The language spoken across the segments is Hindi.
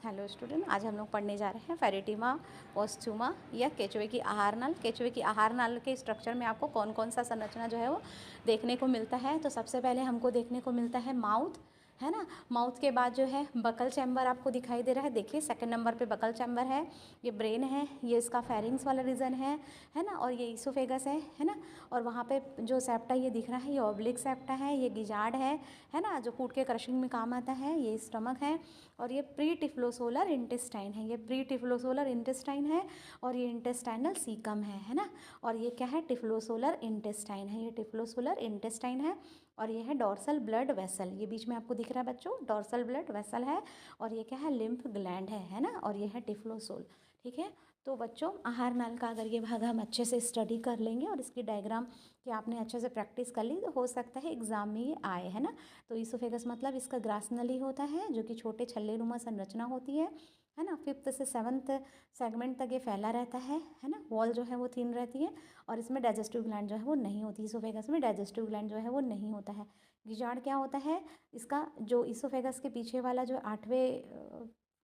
हेलो स्टूडेंट, आज हम लोग पढ़ने जा रहे हैं फेरिटिमा पोस्चुमा या केचुए की आहार नाल। केचुए की आहार नाल के स्ट्रक्चर में आपको कौन कौन सा संरचना जो है वो देखने को मिलता है। तो सबसे पहले हमको देखने को मिलता है माउथ, है ना। माउथ के बाद जो है बकल चैम्बर आपको दिखाई दे रहा है। देखिए सेकंड नंबर पे बकल चैम्बर है, ये ब्रेन है, ये इसका फेरिंग्स वाला रीजन है ना। और ये ईसोफेगस है ना। और वहाँ पे जो सेप्टा ये दिख रहा है ये ऑब्लिक सेप्टा है, ये गिजार्ड है ना, जो फूड के क्रशिंग में काम आता है। ये स्टमक है और ये प्री टिफ्लोसोलर इंटेस्टाइन है, ये प्री टिफ्लोसोलर इंटेस्टाइन है और ये इंटेस्टाइनल सीकम है ना। और ये क्या है, टिफ्लोसोलर इंटेस्टाइन है, ये टिफ्लोसोलर इंटेस्टाइन है। और ये है डॉर्सल ब्लड वेसल, ये बीच में आपको दिख रहा है बच्चों, डॉर्सल ब्लड वेसल है। और ये क्या है, लिम्फ ग्लैंड है ना। और ये है टिफ्लोसोल, ठीक है। तो बच्चों आहार नाल का अगर ये भाग हम अच्छे से स्टडी कर लेंगे और इसकी डायग्राम कि आपने अच्छे से प्रैक्टिस कर ली तो हो सकता है एग्जाम में ये आए, है ना। तो ईसोफेगस मतलब इसका ग्रास नली होता है जो कि छोटे छल्लेनुमा संरचना होती है ना। 5th से 7th सेगमेंट तक ये फैला रहता है ना। वॉल जो है वो थिन रहती है और इसमें डाइजेस्टिव ग्लैंड जो है वो नहीं होती। ईसोफेगस में डाइजेस्टिव ग्लैंड जो है वो नहीं होता है। गिजार्ड क्या होता है, इसका जो ईसोफेगस के पीछे वाला जो 8वें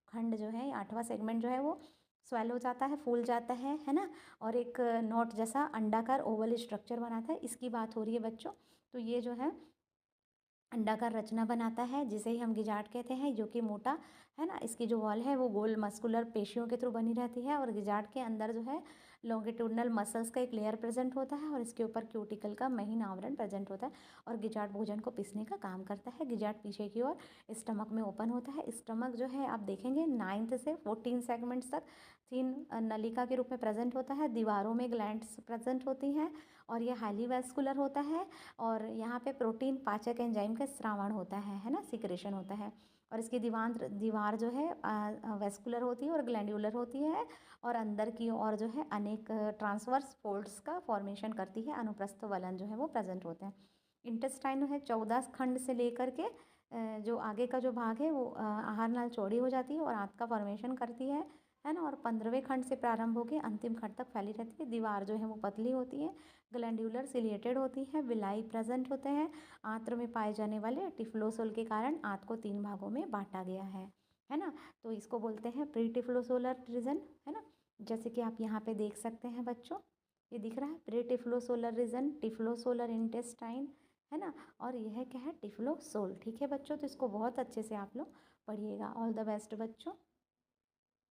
खंड जो है, 8वां सेगमेंट जो है वो स्वेल हो जाता है, फूल जाता है ना। और एक नोट जैसा अंडाकार ओवल स्ट्रक्चर बनाता है, इसकी बात हो रही है बच्चों। तो ये जो है अंडाकार रचना बनाता है जिसे ही हम गिजार्ड कहते हैं, जो कि मोटा है ना। इसकी जो वॉल है वो गोल मस्कुलर पेशियों के थ्रू बनी रहती है। और गिजार्ड के अंदर जो है लॉन्गिट्यूडनल मसल्स का एक लेयर प्रेजेंट होता है और इसके ऊपर क्यूटिकल का महीन आवरण प्रेजेंट होता है। और गिजार्ड भोजन को पीसने का काम करता है। गिजार्ड पीछे की ओर स्टमक में ओपन होता है। स्टमक जो है आप देखेंगे 9th से 14 सेगमेंट्स तक थिन नलिका के रूप में प्रेजेंट होता है। दीवारों में ग्लैंड्स प्रेजेंट होती हैं और ये हाईली वैस्कुलर होता है। और यहाँ पे प्रोटीन पाचक एंजाइम का स्रावण होता है ना, सिक्रेशन होता है। और इसकी दीवार जो है वेस्कुलर होती है और ग्लैंड्यूलर होती है। और अंदर की ओर जो है अनेक ट्रांसवर्स फोल्ड्स का फॉर्मेशन करती है। अनुप्रस्थ वलन जो है वो प्रेजेंट होते हैं। इंटेस्टाइन है 14 खंड से लेकर के जो आगे का जो भाग है वो आहार नाल चौड़ी हो जाती है और आंत का फॉर्मेशन करती है ना। और 15वें खंड से प्रारंभ होकर अंतिम खंड तक फैली रहती है। दीवार जो है वो पतली होती है, ग्लैंड्यूलर सिलिएटेड होती है, विलाई प्रेजेंट होते हैं। आंत्र में पाए जाने वाले टिफ्लोसोल के कारण आंत को 3 भागों में बांटा गया है ना। तो इसको बोलते हैं प्री टिफ्लोसोलर रीजन, है ना। जैसे कि आप यहाँ पे देख सकते हैं बच्चों, ये दिख रहा है प्री टिफ्लोसोलर रीजन, टिफ्लोसोलर इंटेस्टाइन, है ना। और यह क्या है, टिफ्लोसोल, ठीक है बच्चों। तो इसको बहुत अच्छे से आप लोग पढ़िएगा। ऑल द बेस्ट बच्चों।